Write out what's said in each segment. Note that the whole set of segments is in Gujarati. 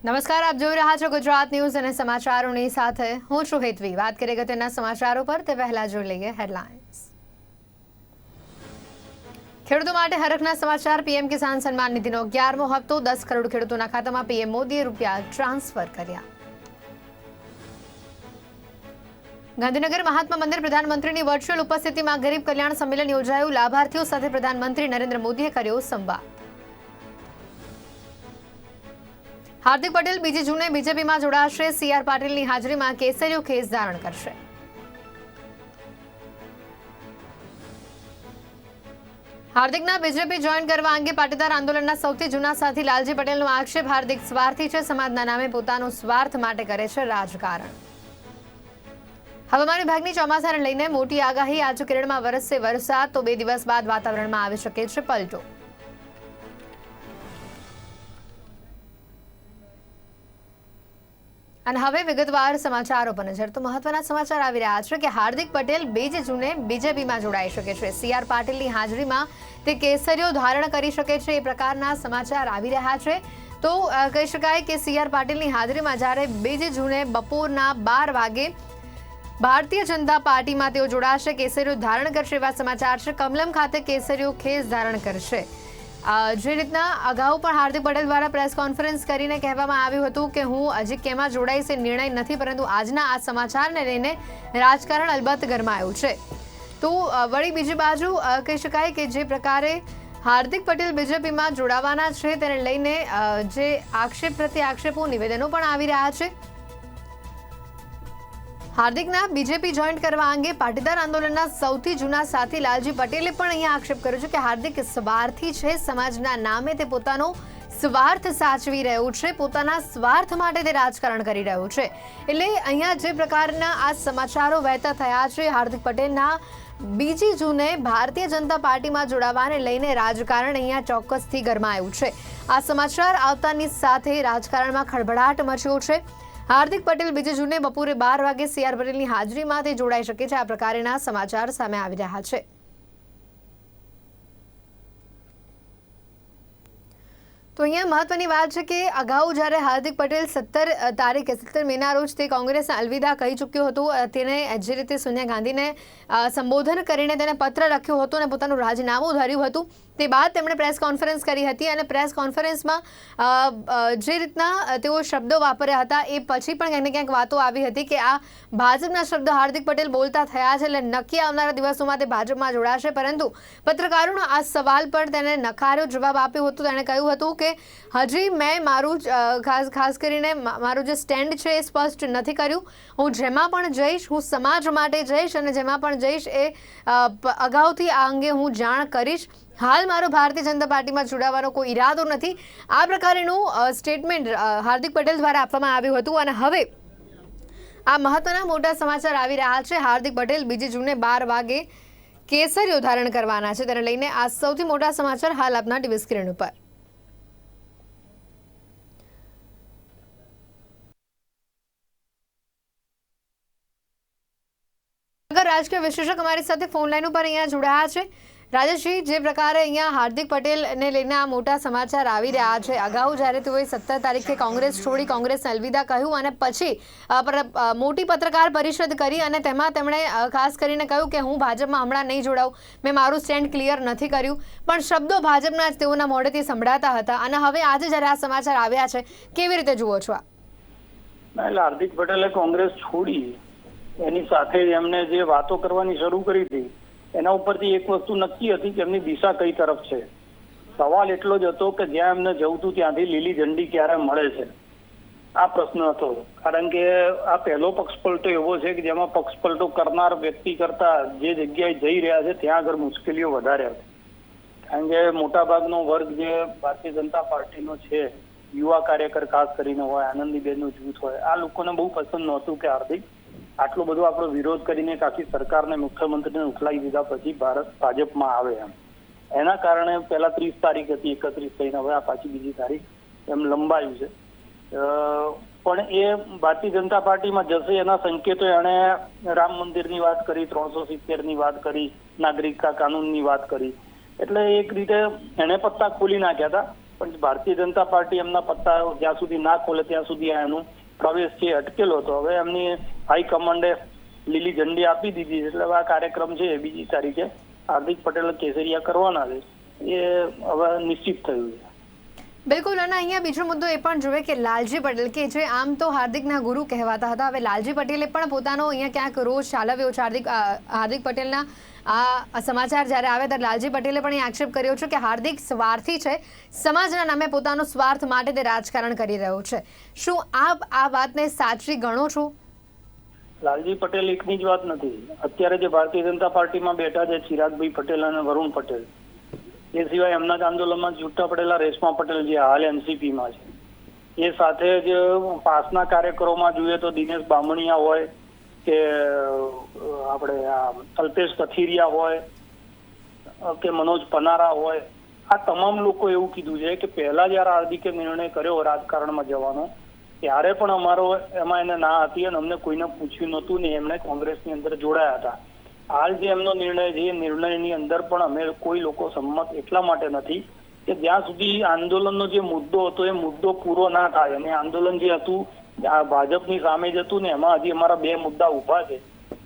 નમસ્કાર, આપ જોઈ રહ્યા છો ગુજરાત ન્યૂઝ અને સમાચારોની સાથે હું છું હેતવી। વાત કરીએ અગત્યના સમાચારો પર તે પહેલા જોઈ લઈએ હેડલાઇન્સ। ખેડૂતો માટે હરખના સમાચાર। પીએમ કિસાન સન્માન નિધિનો 11મો હપ્તો 10 કરોડ ખેડૂતોના ખાતામાં પીએમ મોદીએ રૂપિયા ટ્રાન્સફર કર્યા। ગાંધીનગર મહાત્મા મંદિર પ્રધાનમંત્રીની વર્ચ્યુઅલ ઉપસ્થિતિમાં ગરીબ કલ્યાણ સંમેલન યોજાયું। લાભાર્થીઓ સાથે પ્રધાનમંત્રી નરેન્દ્ર મોદીએ કર્યો સંવાદ। हार्दिक पटेल 2 जूने बीजेपी में जोड़ाशे। सीआर पाटील की हाजरी में केसरियो खेस धारण करशे। हार्दिक बीजेपी जॉइन करवा अंगे पाटीदार आंदोलन सौथी जूना साथी लालजी पटेल नो आक्षेप। हार्दिक स्वार्थी है, समाजना नामे पोतानो स्वार्थ माटे करे छे राजकारण। हवामान विभागनी ચોમાસાને લઈને મોટી આગાહી। आज केरळમાં વરસશે વરસાદ तो 2 દિવસ बाद वातावरणમાં આવી શકે છે પલટો। અને હવે વિગતવાર સમાચારો પર નજર। તો મહત્વના સમાચાર આવી રહ્યા છે કે હાર્દિક પટેલ 2 જૂને બીજેપીમાં જોડાઈ શકે છે। સીઆર પાટીલની હાજરીમાં તે કેસરીઓ ધારણ કરી શકે છે, એ પ્રકારના સમાચાર આવી રહ્યા છે। તો કહી શકાય કે સીઆર પાટીલની હાજરીમાં જ્યારે 2 જૂને બપોરના 12 વાગે ભારતીય જનતા પાર્ટીમાં તેઓ જોડાશે, કેસરીઓ ધારણ કરશે એવા સમાચાર છે। કમલમ ખાતે કેસરીઓ ખેસ ધારણ કરશે। જે રીતના અગાઉ પણ હાર્દિક પટેલ દ્વારા પ્રેસ કોન્ફરન્સ કરીને કહેવામાં આવ્યું હતું કે હું હજી કેમાં જોડાઈશ એ નિર્ણય નથી, પરંતુ આજના આ સમાચારને લઈને રાજકારણ અલબત્ત ગરમાયું છે। તો વળી બીજી બાજુ કહી શકાય કે જે પ્રકારે હાર્દિક પટેલ બીજેપીમાં જોડાવાના છે તેને લઈને જે આક્ષેપ પ્રત્યે આક્ષેપો, નિવેદનો પણ આવી રહ્યા છે। હાર્દિકના બીજેપી જોઈન કરવા અંગે પાટીદાર આંદોલનના સૌથી જૂના સાથી લાલજી પટેલે પણ અહીંયા આક્ષેપ કર્યો છે કે હાર્દિક સ્વાર્થી છે, સમાજના નામે તે પોતાનો સ્વાર્થ સાચવી રહ્યો છે, પોતાના સ્વાર્થ માટે તે રાજકારણ કરી રહ્યો છે। એટલે અહીંયા જે પ્રકારના આ સમાચારો વહેતા થયા છે, હાર્દિક પટેલના 2 જૂને ભારતીય જનતા પાર્ટીમાં જોડાવાને લઈને રાજકારણ અહીંયા ચોક્કસથી ગરમાયું છે। આ સમાચાર આવતાની સાથે રાજકારણમાં ખળભળાટ મચ્યો છે। हार्दिक पटेल 2 जूने बपोरे 12 वागे सीआर पटेलની હાજરીમાં તે જોડાઈ શકે છે, આ પ્રકારના સમાચાર સામે આવી રહ્યા છે। તો અહીંયા મહત્વની વાત છે કે અગાઉ જ્યારે હાર્દિક પટેલ 17 મેના રોજ તે કોંગ્રેસને અલવિદા કહી ચૂક્યો હતો, તેને જે રીતે સોનિયા ગાંધીને સંબોધન કરીને તેને પત્ર લખ્યો હતો અને પોતાનું રાજીનામું ધર્યું હતું, તે બાદ તેમણે પ્રેસ કોન્ફરન્સ કરી હતી અને પ્રેસ કોન્ફરન્સમાં જે રીતના તેઓ શબ્દો વાપર્યા હતા એ પછી પણ ક્યાંક ને ક્યાંક વાતો આવી હતી કે આ ભાજપના શબ્દો હાર્દિક પટેલ બોલતા થયા છે, એટલે નક્કી આવનારા દિવસોમાં તે ભાજપમાં જોડાશે। પરંતુ પત્રકારોના આ સવાલ પર તેને નકાર્યો જવાબ આપ્યો હતો। તેણે કહ્યું હતું કે હજી મેં મારું ખાસ કરીને મારું જે સ્ટેન્ડ છે એ સ્પષ્ટ નથી કર્યું। હું જેમાં પણ જઈશ, હું સમાજ માટે જઈશ અને જેમાં પણ જઈશ એ અગાઉથી આ અંગે હું જાણ કરીશ। હાલ મારો ભારતીય જનતા પાર્ટીમાં જોડાવાનો કોઈ ઈરાદો નથી, આ પ્રકારનું સ્ટેટમેન્ટ હાર્દિક પટેલ દ્વારા આપવામાં આવ્યું હતું। અને હવે આ મહત્વના મોટા સમાચાર આવી રહ્યા છે। હાર્દિક પટેલ 2 જૂને 12 વાગે કેસરીઓ ધારણ કરવાના છે, તેને લઈને આ સૌથી મોટા સમાચાર હાલ આપના ટીવી સ્ક્રીન ઉપર। રાજકીય વિશ્લેષક અમારી સાથે ફોન લાઈન ઉપર અહીંયા જોડાયા છે। રાજેશજી, જે પ્રકારે અહીંયા હાર્દિક પટેલને લઈને આ મોટા સમાચાર આવી રહ્યા છે, અગાઉ જ્યારે તેઓએ 17 તારીખે કોંગ્રેસ છોડી કોંગ્રેસને અલવિદા કહ્યું અને પછી મોટી પત્રકાર પરિષદ કરી અને તેમાં તેમણે ખાસ કરીને કહ્યું કે હું ભાજપમાં હમણાં નહીં જોડાઉં, મેં મારું સ્ટેન્ડ ક્લિયર નથી કર્યું, પણ શબ્દો ભાજપના જ તેઓના મોઢેથી સંભળાતા હતા। અને હવે આજે જ્યારે આ સમાચાર આવ્યા છે, કેવી રીતે જુઓ છો આ? હાર્દિક પટેલે કોંગ્રેસ છોડી એની સાથે એમને જે વાતો કરવાની શરૂ કરી હતી એના ઉપરથી એક વસ્તુ નક્કી હતી કે એમની દિશા કઈ તરફ છે। સવાલ એટલો જ હતો કે જ્યાં એમને જવું હતું ત્યાંથી લીલી ઝંડી ક્યારે મળે છે, આ પ્રશ્ન હતો। કારણ કે આ પહેલો પક્ષપલટો એવો છે કે જેમાં પક્ષપલટો કરનાર વ્યક્તિ કરતા જે જગ્યાએ જઈ રહ્યા છે ત્યાં આગળ મુશ્કેલીઓ વધારે હતી। કારણ કે મોટાભાગનો વર્ગ જે ભારતીય જનતા પાર્ટીનો છે, યુવા કાર્યકર ખાસ કરીને હોય, આનંદીબેનનું જૂથ હોય, આ લોકોને બહુ પસંદ નહોતું કે હાર્દિક આટલો બધો આપણો વિરોધ કરીને આખી સરકારને, મુખ્યમંત્રીને ઉખલાઈ દીધા પછી ભાજપમાં આવે એમ। એના કારણે પહેલા 30 તારીખ હતી, 31 થઈને હવે આ પાછી 2 તારીખ એમ લંબાયું છે। પણ એ ભારતીય જનતા પાર્ટીમાં જશે એના સંકેતો એણે રામ મંદિરની વાત કરી, 370ની વાત કરી, નાગરિકતા કાનૂનની વાત કરી, એટલે એક રીતે એને પત્તા ખોલી નાખ્યા હતા। પણ ભારતીય જનતા પાર્ટી એમના પત્તા જ્યાં સુધી ના ખોલે ત્યાં સુધી એનું પ્રવેશ છે અટકેલો હતો. હવે એમની હાઈકમાન્ડે લીલી ઝંડી આપી દીધી, એટલે આ કાર્યક્રમ છે 2 તારીખે હાર્દિક પટેલ કેસરિયા કરવાના છે એ હવે નિશ્ચિત થયું છે. બિલકુલ. અને અહીંયા બીજો મુદ્દો એ પણ જોઈએ કે લાલજી પટેલ, કે જે આમ તો હાર્દિકના ગુરુ કહેવાતા હતા, હવે લાલજી પટેલે પણ પોતાનો અહીંયા ક્યાંક રોષ ઠાલવ્યો છે. હાર્દિક પટેલના આ સમાચાર જ્યારે આવ્યા ત્યારે લાલજી પટેલે પણ એ આક્ષેપ કર્યો છે કે હાર્દિક સ્વાર્થી છે, સમાજના નામે પોતાનો સ્વાર્થ માટે તે રાજકારણ કરી રહ્યો છે. શું આપ આ વાતને સાચી ગણો છો? લાલજી પટેલ એકની જ વાત નથી. અત્યારે જે ભારતીય જનતા પાર્ટીમાં બેઠા છે ચિરાગભાઈ પટેલ અને વરુણ પટેલ, એ સિવાય એમના જ આંદોલનમાં છૂટા પડેલા રેશમા પટેલ જે હાલ એનસીપીમાં છે, એ સાથે જ પાસના કાર્યક્રમોમાં જોઈએ તો દિનેશ બામણિયા હોય કે આપણે આ અલ્પેશ કથિરિયા હોય કે મનોજ પનારા હોય, આ તમામ લોકો એવું કીધું છે કે પહેલા જયારે હાર્દિકે નિર્ણય કર્યો રાજકારણમાં જવાનો ત્યારે પણ અમારો એમાં એને ના હતી અને અમને કોઈને પૂછ્યું નહોતું ને એમણે કોંગ્રેસની અંદર જોડાયા હતા. હાલ જે એમનો નિર્ણય છે એ નિર્ણયની અંદર પણ અમે કોઈ લોકો સંમત એટલા માટે નથી કે જ્યાં સુધી આંદોલનનો જે મુદ્દો હતો એ મુદ્દો પૂરો ના થાય, અને આંદોલન જે હતું આ ભાજપની સામે જ હતું ને એમાં હજી અમારા 2 મુદ્દા ઉભા છે,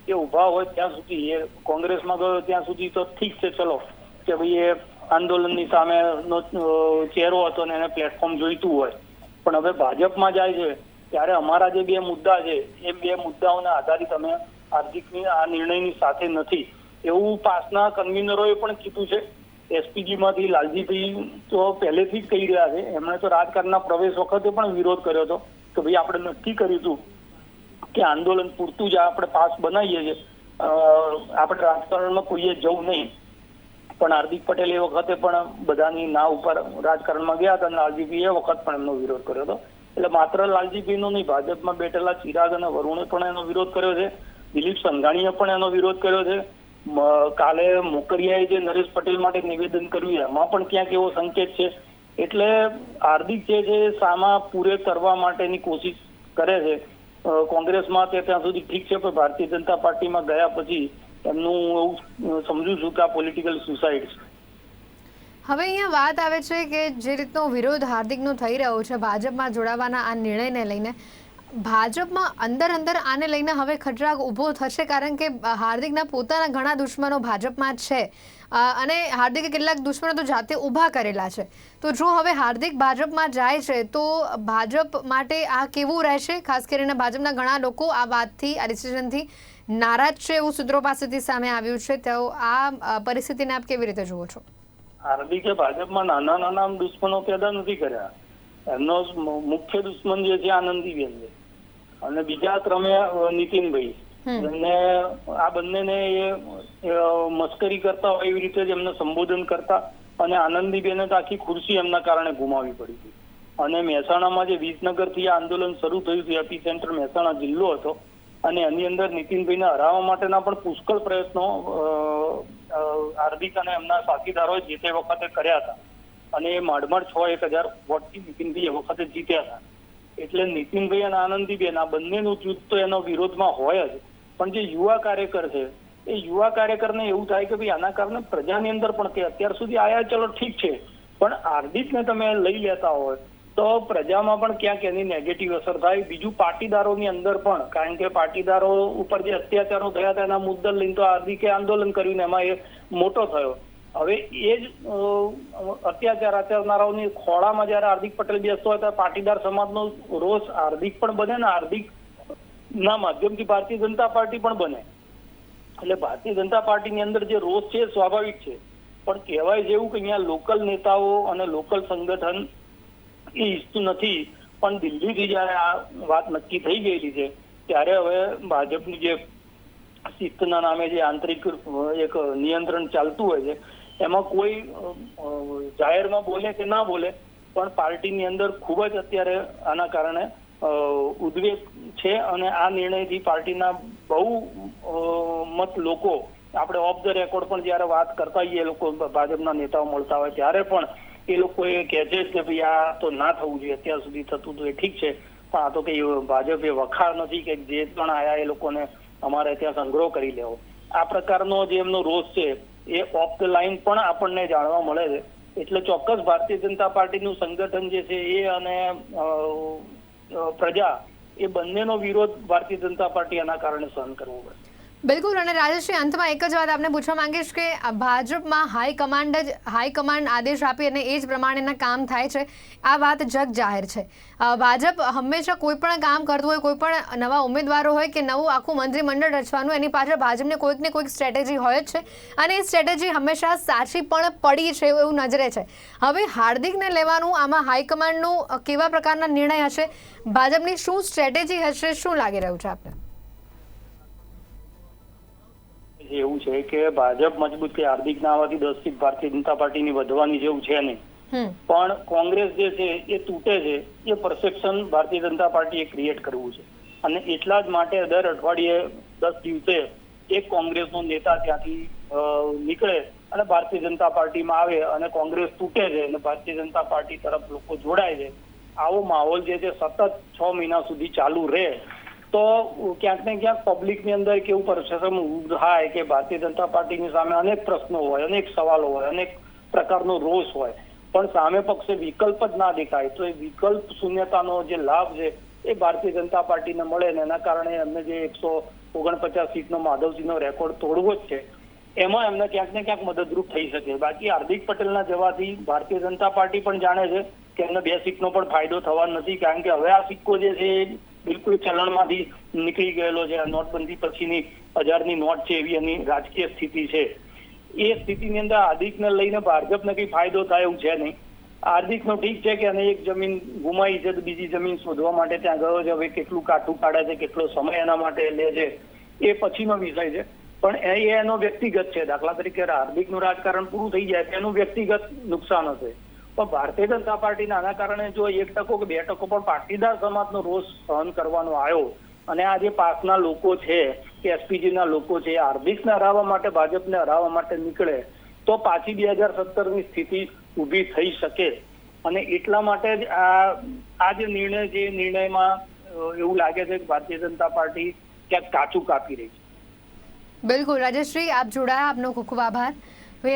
એ ઉભા હોય ત્યાં સુધી એ કોંગ્રેસમાં ગયો ત્યાં સુધી તો ઠીક છે, ચલો કે ભાઈ એ આંદોલનની સામેનો ચહેરો હતો ને એને પ્લેટફોર્મ જોઈતું હોય, પણ હવે ભાજપમાં જાય છે ત્યારે અમારા જે 2 મુદ્દા છે એ 2 મુદ્દાઓના આધારિત અમે હાર્દિકની આ નિર્ણયની સાથે નથી એવું પાસના કન્વીનરોએ પણ કીધું છે. એસપીજીમાંથી લાલજીભાઈ તો પહેલેથી જ કહી રહ્યા છે, એમણે તો રાજકારણના પ્રવેશ વખતે પણ વિરોધ કર્યો હતો કે ભાઈ આપણે નક્કી કર્યું હતું કે આંદોલન પૂરતું જ આપણે પાસ બનાવીએ છીએ, આપણે રાજકારણમાં કોઈએ જવું નહીં. પણ હાર્દિક પટેલ એ વખતે પણ બધાની ના ઉપર રાજકારણમાં ગયા હતા અને લાલજીભાઈ એ વખત પણ એમનો વિરોધ કર્યો હતો. એટલે માત્ર લાલજીભાઈનો નહીં, ભાજપમાં બેઠેલા ચિરાગ અને વરુણે પણ એનો વિરોધ કર્યો છે, દિલીપ સંઘાણીએ પણ એનો વિરોધ કર્યો છે. કાલે મોકરિયાએ જે નરેશ પટેલ માટે નિવેદન કર્યું એમાં પણ ક્યાંક એવો સંકેત છે. એટલે હાર્દિક જે સામા પૂરે કરવા માટેની કોશિશ કરે છે કોંગ્રેસમાં તે ત્યાં સુધી ઠીક છે, પણ ભારતીય જનતા પાર્ટીમાં ગયા પછી એમનું એવું સમજુ છું કે આ પોલિટિકલ સુસાઇડ છે. હવે અહીંયા વાત આવે છે કે જે રીતનો વિરોધ હાર્દિકનો થઈ રહ્યો છે ભાજપમાં જોડાવાના આ નિર્ણયને લઈને, ભાજપમાં અંદર આને લઈને હવે ખટરાગ ઊભો થશે, કારણ કે હાર્દિકના પોતાના ઘણા દુશ્મનો ભાજપમાં છે અને હાર્દિકે કેટલાક દુશ્મનો તો જાતે ઊભા કરેલા છે. તો જો હવે હાર્દિક ભાજપમાં જાય છે તો ભાજપ માટે આ કેવું રહેશે? ખાસ કરીને ભાજપના ઘણા લોકો આ વાતથી, આ ડિસિઝનથી નારાજ છે એવું સૂત્રો પાસેથી સામે આવ્યું છે. તો આ પરિસ્થિતિને આપ કેવી રીતે જુઓ છો? હાર્દિકે ભાજપમાં નાના દુશ્મનો પેદા નથી કર્યા. એમનો મુખ્ય દુશ્મન જે છે આનંદીબેન છે અને બીજા ક્રમે નીતિનભાઈ, એમને આ બંનેને એ મસ્કરી કરતા હોય એવી રીતે જ એમને સંબોધન કરતા, અને આનંદીબેને તો આખી ખુરશી એમના કારણે ગુમાવી પડી હતી. અને મહેસાણામાં જે વિસનગરથી આ આંદોલન શરૂ થયું હતું, એપી સેન્ટર મહેસાણા જિલ્લો હતો, અને એની અંદર નીતિનભાઈને હરાવવા માટેના પણ પુષ્કળ પ્રયત્નો હાર્દિક અને એમના સાથીદારોએ જે તે વખતે કર્યા હતા, અને એ માંડ 6,000 વોટથી નીતિનભાઈ એ વખતે જીત્યા હતા. એટલે નીતિનભાઈ અને આનંદીબેન આ બંનેનું જૂથ તો એનો વિરોધમાં હોય જ, પણ જે યુવા કાર્યકર છે એ યુવા કાર્યકરને એવું થાય કે ભાઈ આના કારણે પ્રજાની અંદર પણ તે અત્યાર સુધી આયા ચલો ઠીક છે, પણ હાર્દિકને તમે લઈ લેતા હોય તો પ્રજામાં પણ ક્યાંક એની નેગેટિવ અસર થાય. બીજું પાટીદારોની અંદર પણ, કારણ કે પાટીદારો ઉપર જે અત્યાચારો થયા હતા એના મુદ્દા લઈને તો હાર્દિકે આંદોલન કર્યું ને એમાં એ મોટો થયો. હવે એ જ અત્યાચાર આચરનારાઓની ખોળામાં જયારે હાર્દિક પટેલ બેસતો હોય ત્યારે પાટીદાર સમાજનો રોષ હાર્દિક પણ બને ને હાર્દિક ના માધ્યમથી ભારતીય જનતા પાર્ટી પણ બને. એટલે ભારતીય જનતા પાર્ટીની અંદર જે રોષ છે સ્વાભાવિક છે, પણ કહેવાય જેવું કે અહીંયા લોકલ નેતાઓ અને લોકલ સંગઠન એ ઈચ્છતું નથી. પણ દિલ્હીથી જયારે આ વાત નક્કી થઈ ગયેલી છે ત્યારે હવે ભાજપની જે શિસ્તના નામે જે આંતરિક એક નિયંત્રણ ચાલતું હોય છે એમાં કોઈ જાહેરમાં બોલે કે ના બોલે, પણ પાર્ટીની અંદર ખૂબ જ અત્યારે આના કારણે ઉદ્વેગ છે. અને આ નિર્ણયથી પાર્ટીના બહુ મત લોકો, આપણે ઓફ ધ રેકોર્ડ પણ જયારે વાત કરતા હોઈએ લોકો ભાજપના નેતાઓ મળતા હોય ત્યારે પણ એ લોકો એ કહે છે કે ભાઈ આ તો ના થવું જોઈએ, અત્યાર સુધી થતું તો એ ઠીક છે, પણ આ તો કઈ ભાજપ એ વખાર નથી કે જે પણ આયા એ લોકોને અમારે ત્યાં સંગ્રહ કરી લેવો. આ પ્રકારનો જે એમનો રોષ છે એ ઓફ ધ લાઈન પણ આપણને જાણવા મળે છે. એટલે ચોક્કસ ભારતીય જનતા પાર્ટીનું સંગઠન જે છે એ અને પ્રજા એ બંનેનો વિરોધ ભારતીય જનતા પાર્ટી આના કારણે સહન કરવો પડે. બિલકુલ. અને રાજેશજી, અંતમાં એક જ વાત આપને પૂછવા માંગીશ કે ભાજપમાં હાઈકમાન્ડ આદેશ આપી અને એ જ પ્રમાણેના કામ થાય છે, આ વાત જગ જાહેર છે. ભાજપ હંમેશા કોઈ પણ કામ કરતું હોય, કોઈ પણ નવા ઉમેદવારો હોય કે નવું આખું મંત્રીમંડળ રચવાનું, એની પાછળ ભાજપને કોઈક ને કોઈક સ્ટ્રેટેજી હોય જ છે અને એ સ્ટ્રેટેજી હંમેશા સાચી પણ પડી છે એવું નજરે છે. હવે હાર્દિકને લેવાનું આમાં હાઈકમાન્ડનું કેવા પ્રકારના નિર્ણય હશે, ભાજપની શું સ્ટ્રેટેજી હશે, શું લાગી રહ્યું છે આપને? એવું છે કે ભાજપ મજબૂત કે હાર્દિક ના આવવાથી 10 સીટ ભારતીય જનતા પાર્ટીની વધવાની જેવું છે નહીં, પણ કોંગ્રેસ જે છે એ તૂટે છે એ પરસેપ્શન ભારતીય જનતા પાર્ટીએ ક્રિએટ કરવું છે અને એટલા જ માટે દર અઠવાડિયે 10 દિવસે એક કોંગ્રેસનો નેતા ત્યાંથી નીકળે અને ભારતીય જનતા પાર્ટીમાં આવે અને કોંગ્રેસ તૂટે છે અને ભારતીય જનતા પાર્ટી તરફ લોકો જોડાય છે. આવો માહોલ જે છે સતત 6 મહિના સુધી ચાલુ રહે તો ક્યાંક ને ક્યાંક પબ્લિકની અંદર કેવું પરસેપ્શન ઊભું થાય કે ભારતીય જનતા પાર્ટીની સામે અનેક પ્રશ્નો હોય, અનેક સવાલો હોય, અનેક પ્રકારનો રોષ હોય, પણ સામે પક્ષે વિકલ્પ જ ના દેખાય. તો એ વિકલ્પ શૂન્યતાનો જે લાભ છે એ ભારતીય જનતા પાર્ટીને મળે ને એના કારણે એમને જે 149 સીટનો માધવસિંહનો રેકોર્ડ તોડવો જ છે એમાં એમને ક્યાંક ને ક્યાંક મદદરૂપ થઈ શકે. બાકી હાર્દિક પટેલના જવાથી ભારતીય જનતા પાર્ટી પણ જાણે છે કે એમને 2 સીટનો પણ ફાયદો થવા નથી, કારણ કે હવે આ સિક્કો જે છે બિલકુલ ચલણમાંથી નીકળી ગયેલો છે. નોટબંધી પછીની 1000ની નોટ છે એવી એની રાજકીય સ્થિતિ છે. એ સ્થિતિની અંદર હાર્દિકને લઈને ભાજપને કઈ ફાયદો થાય એવું છે નહીં. હાર્દિકનો ઠીક છે કે એને એક જમીન ગુમાવી છે તો બીજી જમીન શોધવા માટે ત્યાં ગયો છે. હવે કેટલું કાઠું કાઢે છે, કેટલો સમય એના માટે લે છે એ પછીનો વિષય છે, પણ એનો વ્યક્તિગત છે. દાખલા તરીકે હાર્દિકનું રાજકારણ પૂરું થઈ જાય એનું વ્યક્તિગત નુકસાન હશે, પણ ભારતીય જનતા પાર્ટીના આના કારણે જો 1% કે 2% પણ પાટીદાર સમાજનો રોષ સહન કરવાનો આવ્યો અને આ જે પાસના લોકો છે કે એસપીજીના લોકો છે હાર્દિકને હરાવવા માટે, ભાજપને હરાવવા માટે નીકળે તો પાછી 2017ની સ્થિતિ ઊભી થઈ શકે. અને એટલા માટે જ આ જે નિર્ણય છે એ નિર્ણયમાં એવું લાગે છે કે ભારતીય જનતા પાર્ટી ક્યાંક કાચું કાપી રહી છે. બિલકુલ. રાજેશજી, આપ જોડાયા, આપનો ખૂબ ખૂબ આભાર.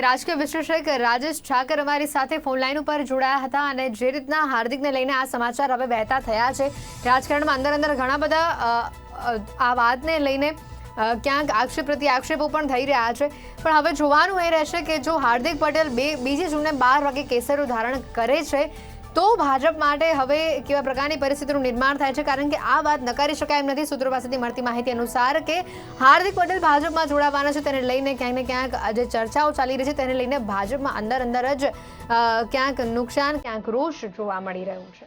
રાજકીય વિશ્લેષક રાજેશ ઠાકર અમારી સાથે ફોન લાઈન ઉપર જોડાયા હતા અને જે રીતના હાર્દિકને લઈને આ સમાચાર હવે વહેતા થયા છે, રાજકારણમાં અંદર ઘણા બધા આ વાતને લઈને ક્યાંક આક્ષેપ પ્રતિ આક્ષેપો પણ થઈ રહ્યા છે, પણ હવે જોવાનું એ રહેશે કે જો હાર્દિક પટેલ 2 જૂને 12 વાગે કેસરીયું ધારણ કરે છે તો ભાજપ માટે હવે કેવા પ્રકારની પરિસ્થિતિનું નિર્માણ થાય છે, કારણ કે આ વાત નકારી શકાય એમ નથી. સૂત્રો પાસેથી મળતી માહિતી અનુસાર કે હાર્દિક પટેલ ભાજપમાં જોડાવાના છે, તેને લઈને ક્યાંક ને ક્યાંક જે ચર્ચાઓ ચાલી રહી છે તેને લઈને ભાજપમાં અંદર જ ક્યાંક નુકસાન, ક્યાંક રોષ જોવા મળી રહ્યું છે.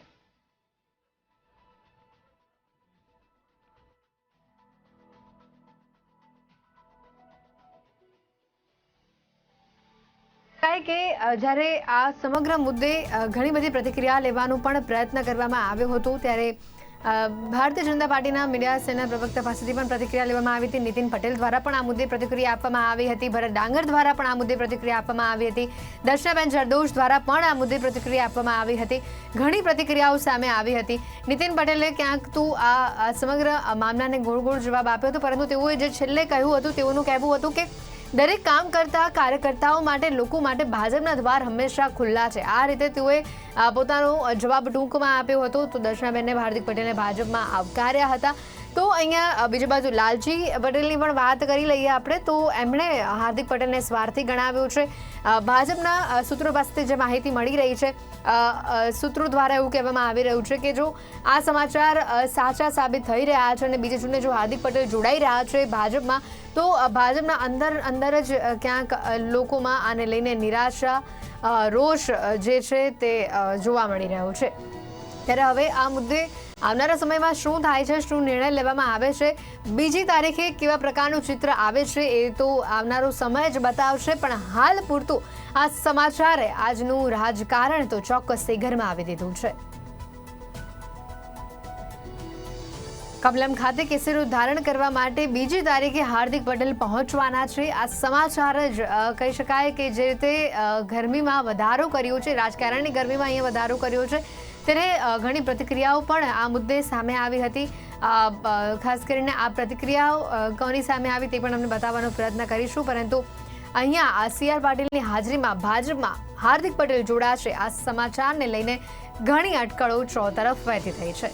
કે જ્યારે આ સમગ્ર મુદ્દે ઘણી બધી પ્રતિક્રિયા લેવાનો પણ પ્રયત્ન કરવામાં આવ્યો હતો ત્યારે ભારતીય જનતા પાર્ટીના મીડિયા સેલના પ્રવક્તા પાસેથી પણ પ્રતિક્રિયા લેવામાં આવી હતી. નીતિન પટેલ દ્વારા પણ આ મુદ્દે પ્રતિક્રિયા આપવામાં આવી હતી. ભરત ડાંગર દ્વારા પણ આ મુદ્દે પ્રતિક્રિયા આપવામાં આવી હતી. દર્શનાબેન જરદોશ દ્વારા પણ આ મુદ્દે પ્રતિક્રિયા આપવામાં આવી હતી. ઘણી પ્રતિક્રિયાઓ સામે આવી હતી. નીતિન પટેલે ક્યાંક તો આ સમગ્ર મામલાને ગોળ જવાબ આપ્યો હતો, પરંતુ તેઓએ જે છેલ્લે કહ્યું હતું તેઓનું કહેવું હતું કે દરેક કામ કરતા કાર્યકર્તાઓ માટે, લોકો માટે ભાજપના દ્વાર હંમેશા ખુલ્લા છે. આ રીતે તેઓએ પોતાનો જવાબ ટૂંકમાં આપ્યો હતો. તો દર્શનાબેનને હાર્દિક પટેલને ભાજપમાં આવકાર્યા હતા. તો અહીંયા બીજી બાજુ લાલજી પટેલની પણ વાત કરી લઈએ આપણે. તો એમણે હાર્દિક પટેલને સ્વાર્થી ગણાવ્યો છે. ભાજપના સૂત્રો પાસેથી જે માહિતી મળી રહી છે, સૂત્રો દ્વારા એવું કહેવામાં આવી રહ્યું છે કે જો આ સમાચાર સાચા સાબિત થઈ રહ્યા છે અને 2 જૂને જો હાર્દિક પટેલ જોડાઈ રહ્યા છે ભાજપમાં, તો ભાજપના અંદર જ ક્યાંક લોકોમાં આને લઈને નિરાશા, રોષ જે છે તે જોવા મળી રહ્યો છે. ત્યારે હવે આ મુદ્દે આવનારા સમયમાં શું થાય છે, શું નિર્ણય લેવામાં આવે છે, 2જી તારીખે કેવા પ્રકારનું ચિત્ર આવે છે એ તો આવનારો સમય જ બતાવશે. પણ હાલ પૂરતું આ સમાચારે આજનું રાજકારણ તો ચોક્કસથી ઘરમાં આવી દીધું છે. કમલમ ખાતે કેસરીયું ધારણ કરવા માટે 2જી તારીખે હાર્દિક પટેલ પહોંચવાના છે. આ સમાચાર જ કહી શકાય કે જે રીતે ગરમીમાં વધારો કર્યો છે, રાજકારણની ગરમીમાં અહીંયા વધારો કર્યો છે, ત્યારે ઘણી પ્રતિક્રિયાઓ પણ આ મુદ્દે સામે આવી હતી. ખાસ કરીને આ પ્રતિક્રિયાઓ કોની સામે આવી તે પણ અમને બતાવવાનો પ્રયત્ન કરીશું, પરંતુ અહીંયા CR પાટીલની હાજરીમાં ભાજપમાં હાર્દિક પટેલ જોડાશે, આ સમાચારને લઈને ઘણી અટકળો ચોતરફ વહેતી થઈ છે.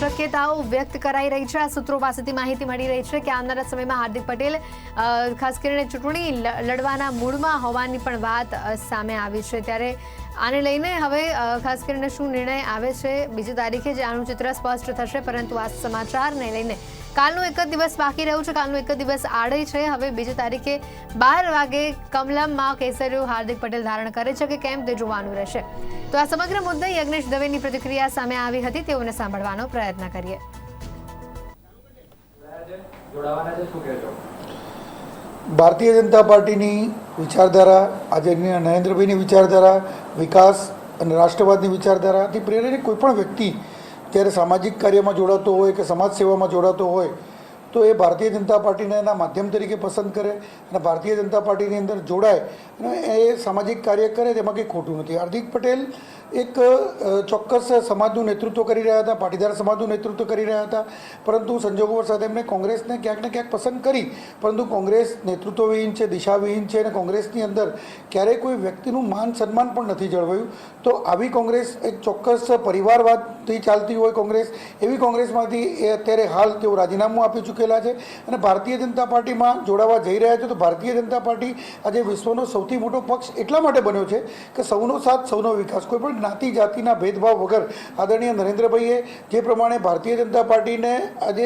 શક્યતાઓ વ્યક્ત કરાઈ રહી છે. આ સૂત્રો પાસેથી માહિતી મળી રહી છે કે આવનારા સમયમાં હાર્દિક પટેલ ખાસ કરીને ચૂંટણી લડવાના મૂડમાં હોવાની પણ વાત સામે આવી છે. ત્યારે આને લઈને હવે ખાસ કરીને શું નિર્ણય આવે છે બીજી તારીખે જ આનું ચિત્ર સ્પષ્ટ થશે. પરંતુ આ સમાચારને લઈને કાલનો એક જ દિવસ બાકી રહ્યું છે, કાલનો એક જ દિવસ આડે છે. હવે બીજી તારીખે 12 વાગે કમલમમાં કેસરીઓ હાર્દિક પટેલ ધારણ કરે છે કે કેમ તે જોવાનું રહેશે. તો આ સમગ્ર મુદ્દે યજ્ઞેશ દવેની પ્રતિક્રિયા સામે આવી હતી, તેઓને સાંભળવાનો પ્રયત્ન કરીએ. ભારતીય જનતા પાર્ટીની વિચારધારા, આજે નરેન્દ્રભાઈની વિચારધારા, વિકાસ અને રાષ્ટ્રવાદની વિચારધારાથી પ્રેરાઈને કોઈ પણ વ્યક્તિ જ્યારે સામાજિક કાર્યમાં જોડાતો હોય કે સમાજ સેવામાં જોડાતો હોય તો એ ભારતીય જનતા પાર્ટીને એના માધ્યમ તરીકે પસંદ કરે અને ભારતીય જનતા પાર્ટીની અંદર જોડાય અને એ સામાજિક કાર્ય કરે તેમાં કંઈ ખોટું નથી. હાર્દિક પટેલ એક ચોક્કસ સમાજનું નેતૃત્વ કરી રહ્યા હતા, પાટીદાર સમાજનું નેતૃત્વ કરી રહ્યા હતા, પરંતુ સંજોગો વરસાદ એમણે કોંગ્રેસને ક્યાંક ને ક્યાંક પસંદ કરી, પરંતુ કોંગ્રેસ નેતૃત્વવિહીન છે, દિશાવિહીન છે અને કોંગ્રેસની અંદર ક્યારેય કોઈ વ્યક્તિનું માન સન્માન પણ નથી જળવાયું. તો આવી કોંગ્રેસ એક ચોક્કસ પરિવારવાદથી ચાલતી હોય કોંગ્રેસ, એવી કોંગ્રેસમાંથી એ અત્યારે હાલ તેઓ રાજીનામું આપી ચૂકેલા છે અને ભારતીય જનતા પાર્ટીમાં જોડાવા જઈ રહ્યા છે. તો ભારતીય જનતા પાર્ટી આજે વિશ્વનો સૌથી મોટો પક્ષ એટલા માટે બન્યો છે કે સૌનો સાથ, સૌનો વિકાસ. કોઈ પણ જ્ઞાતિ જાતિના ભેદભાવ વગર આદરણીય નરેન્દ્રભાઈએ જે પ્રમાણે ભારતીય જનતા પાર્ટીને આજે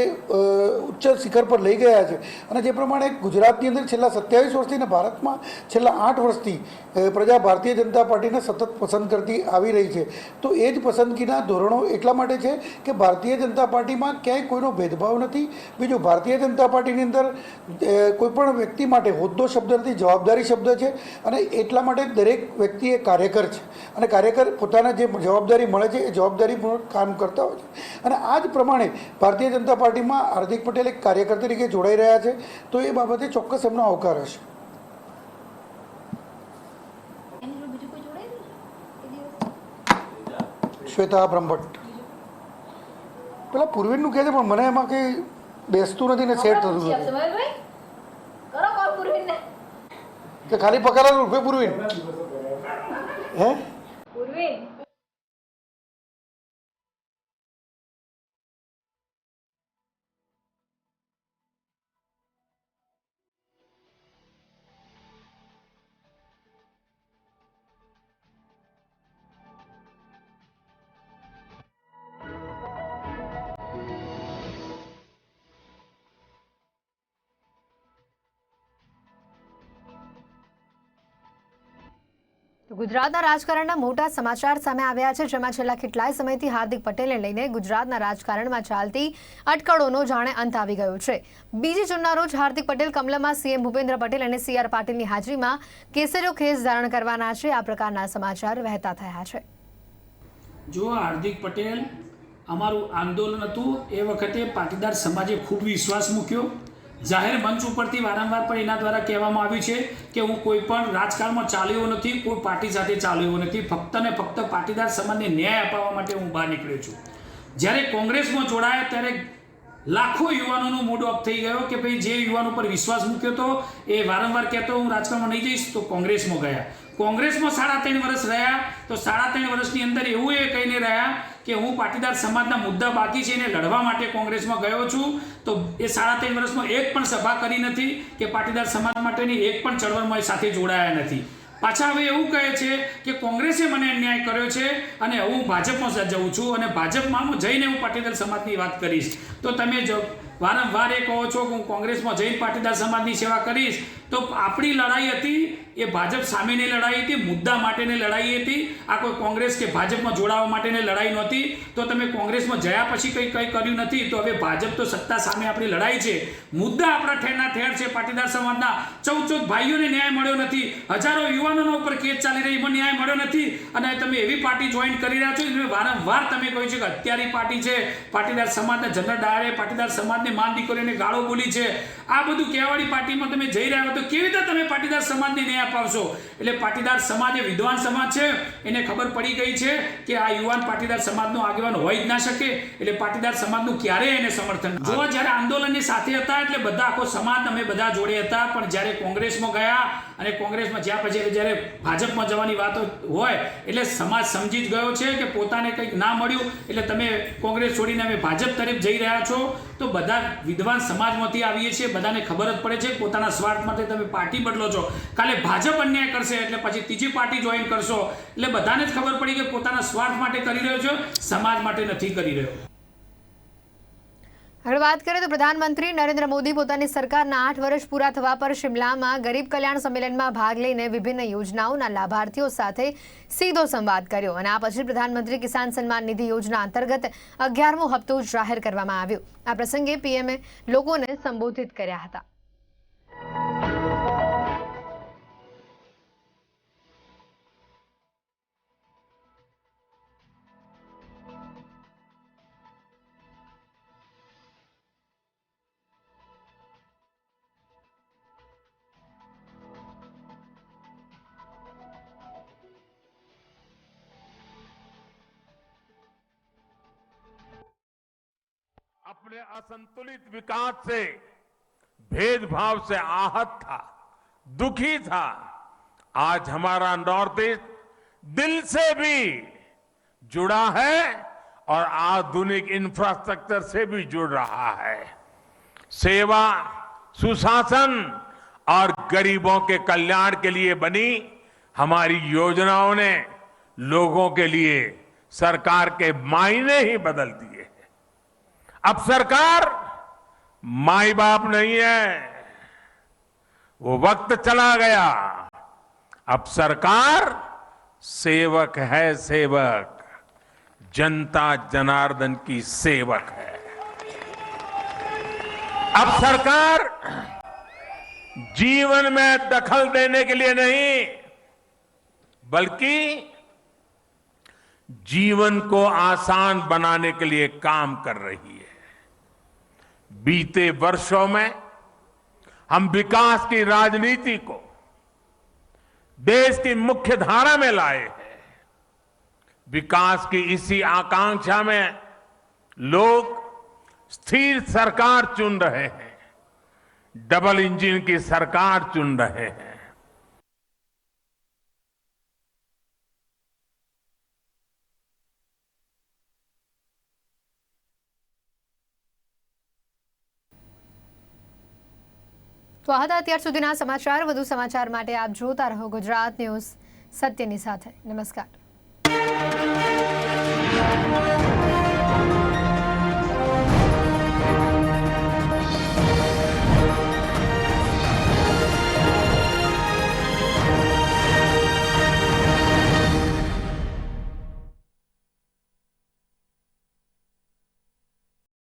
ઉચ્ચ શિખર પર લઈ ગયા છે અને જે પ્રમાણે ગુજરાતની અંદર છેલ્લા 27 વર્ષથી અને ભારતમાં છેલ્લા 8 વર્ષથી પ્રજા ભારતીય જનતા પાર્ટીને સતત પસંદ કરતી આવી રહી છે. તો એ જ પસંદગીના ધોરણો એટલા માટે છે કે ભારતીય જનતા પાર્ટીમાં ક્યાંય કોઈનો ભેદભાવ નથી. બીજું, ભારતીય જનતા પાર્ટીની અંદર કોઈ પણ વ્યક્તિ માટે હોદ્દો શબ્દ નથી, જવાબદારી શબ્દ છે અને એટલા માટે દરેક વ્યક્તિ એ કાર્યકર છે અને કાર્યકર પોતાના જે જવાબદારી મળે છે એ જવાબદારીપૂર્વક કામ કરતા હોય છે. અને આ જ પ્રમાણે ભારતીય જનતા પાર્ટીમાં હાર્દિક પટેલ એક કાર્યકર તરીકે જોડાઈ રહ્યા છે. તો એ બાબતે ચોક્કસ એમનો આવકાર હશે. શ્વેતા બ્રહ્મભટ્ટ પેલા પૂર્વીનનું કહે છે પણ મને એમાં કંઈ બેસતું નથી ને સેટ થતું નથી. કે ખાલી પકડાનું રૂપે પૂર્વીન હે ગુજરાતના રાજકારણના મોટા સમાચાર સામે આવ્યા છે, જેમાં છેલ્લા કેટલાય સમયથી હાર્દિક પટેલને લઈને ગુજરાતના રાજકારણમાં ચાલતી અટકળોનો જાણે અંત આવી ગયો છે. બીજી જૂનના રોજ હાર્દિક પટેલ કમલમમાં સીએમ ભૂપેન્દ્ર પટેલ અને CR પાટીલની હાજરીમાં કેસરીયો ખેસ ધારણ કરવાના છે. આ પ્રકારના સમાચાર વહેતા થયા છે. જો હાર્દિક પટેલ અમારું આંદોલન હતું એ વખતે પાટીદાર સમાજે ખૂબ વિશ્વાસ મૂક્યો. જાહેર મંચ ઉપરથી વારંવાર પણ એના દ્વારા કહેવામાં આવ્યું છે કે હું કોઈ પણ રાજકારણમાં ચાલ્યો નથી, કોઈ પાર્ટી સાથે ચાલ્યો નથી, ફક્ત ને ફક્ત પાટીદાર સમાજને ન્યાય અપાવવા માટે હું બહાર નીકળ્યો છું. જ્યારે કોંગ્રેસમાં જોડાયા ત્યારે લાખો યુવાનોનો મૂડ ઓફ થઈ ગયો કે ભાઈ જે યુવાન ઉપર વિશ્વાસ મૂક્યો હતો એ વારંવાર કહેતો હું રાજકારણમાં નહીં જઈશ, તો કોંગ્રેસમાં ગયા. કોંગ્રેસમાં 3.5 વર્ષ રહ્યા તો 3.5 વર્ષની અંદર એવું એ કહીને રહ્યા કે હું પાટીદાર સમાજના મુદ્દા બાકી છે એને લડવા માટે કોંગ્રેસમાં ગયો છું. તો એ 3.5 વર્ષમાં એક પણ સભા કરી નથી કે પાટીદાર સમાજ માટેની એક પણ ચળવળમાં સાથે જોડાયા નથી. પાછા હવે એવું કહે છે કે કોંગ્રેસે મને અન્યાય કર્યો છે અને હું ભાજપમાં જઉં છું અને ભાજપમાં જઈને હું પાટીદાર સમાજની વાત કરીશ. તો તમે વારંવાર એ કહો છો કે હું કોંગ્રેસમાં જઈને પાટીદાર સમાજની સેવા કરીશ, તો આપણી લડાઈ હતી એ ભાજપ સામેની લડાઈ હતી, મુદ્દા માટેની લડાઈ હતી. આ કોઈ કોંગ્રેસ કે ભાજપમાં જોડાવા માટેની લડાઈ નહોતી. તો તમે કોંગ્રેસમાં જયા પછી કંઈ કર્યું નથી, તો હવે ભાજપ તો સત્તા સામે આપણી લડાઈ છે. મુદ્દા આપણા ઠેરના ઠેર છે. પાટીદાર સમાજના 14 ભાઈઓને ન્યાય મળ્યો નથી, હજારો યુવાનોના ઉપર કેસ ચાલી રહી, એમાં ન્યાય મળ્યો નથી અને તમે એવી પાર્ટી જોઈન કરી રહ્યા છો. વારંવાર તમે કહ્યું છે કે અત્યારની પાર્ટી છે, પાટીદાર સમાજના જનરલ ડાયરે પાટીદાર સમાજને માન દીકરીઓને ગાળો બોલી છે. આ બધું કહેવાળી પાર્ટીમાં તમે જઈ રહ્યા તો કેવી રીતે તમે પાટીદાર સમાજને ન્યાય અપાવશો? એટલે પાટીદાર સમાજ એ વિદ્વાન સમાજ છે, એને ખબર પડી ગઈ છે કે આ યુવાન પાટીદાર સમાજનો આગેવાન હોઈ જ ના શકે, એટલે પાટીદાર સમાજનું ક્યારેય એને સમર્થન. જો જ્યારે આંદોલનની સાથે હતા એટલે બધા આખો સમાજ અમે બધા જોડે હતા, પણ જ્યારે કોંગ્રેસમાં ગયા અને કોંગ્રેસમાં જ્યાં પછી જ્યારે ભાજપમાં જવાની વાતો હોય એટલે સમાજ સમજી જ ગયો છે કે પોતાને કંઈક ના મળ્યું એટલે તમે કોંગ્રેસ છોડીને અમે ભાજપ તરફ જઈ રહ્યા છો. તો બધા વિદ્વાન સમાજમાંથી આવીએ છીએ, બધાને ખબર જ પડે છે કે પોતાના સ્વાર્થ માટે તમે પાર્ટી બદલો છો, કાલે ભાજપ અન્યાય કરશે એટલે પછી ત્રીજી પાર્ટી જોઈન કરશો, એટલે બધાને જ ખબર પડી કે પોતાના સ્વાર્થ માટે કરી રહ્યો છો, સમાજ માટે નથી કરી રહ્યો. હવે વાત કરીએ તો પ્રધાનમંત્રી નરેન્દ્ર મોદી પોતાની સરકારના 8 વર્ષ પૂરા થવા પર શિમલામાં ગરીબ કલ્યાણ સંમેલનમાં ભાગ લઈને વિભિન્ન યોજનાઓના લાભાર્થીઓ સાથે સીધો સંવાદ કર્યો અને આ પછી પ્રધાનમંત્રી કિસાન સન્માન નિધિ યોજના અંતર્ગત 11મો હપ્તો જાહેર કરવામાં આવ્યો. આ પ્રસંગે પીએમએ લોકોને સંબોધિત કર્યા હતા. अपने असंतुलित विकास से, भेदभाव से आहत था, दुखी था. आज हमारा नॉर्थ ईस्ट दिल से भी जुड़ा है और आधुनिक इंफ्रास्ट्रक्चर से भी जुड़ रहा है. सेवा, सुशासन और गरीबों के कल्याण के लिए बनी हमारी योजनाओं ने लोगों के लिए सरकार के मायने ही बदल दिए. अब सरकार माई बाप नहीं है, वो वक्त चला गया. अब सरकार सेवक है, सेवक, जनता जनार्दन की सेवक है. अब सरकार जीवन में दखल देने के लिए नहीं, बल्कि जीवन को आसान बनाने के लिए काम कर रही है. बीते वर्षों में हम विकास की राजनीति को देश की मुख्य धारा में लाए हैं. विकास की इसी आकांक्षा में लोग स्थिर सरकार चुन रहे हैं, डबल इंजन की सरकार चुन रहे हैं. તો આ હતા અત્યાર સુધીના સમાચાર. વધુ સમાચાર માટે આપ જોતા રહો ગુજરાત ન્યૂઝ, સત્યની સાથે. નમસ્કાર.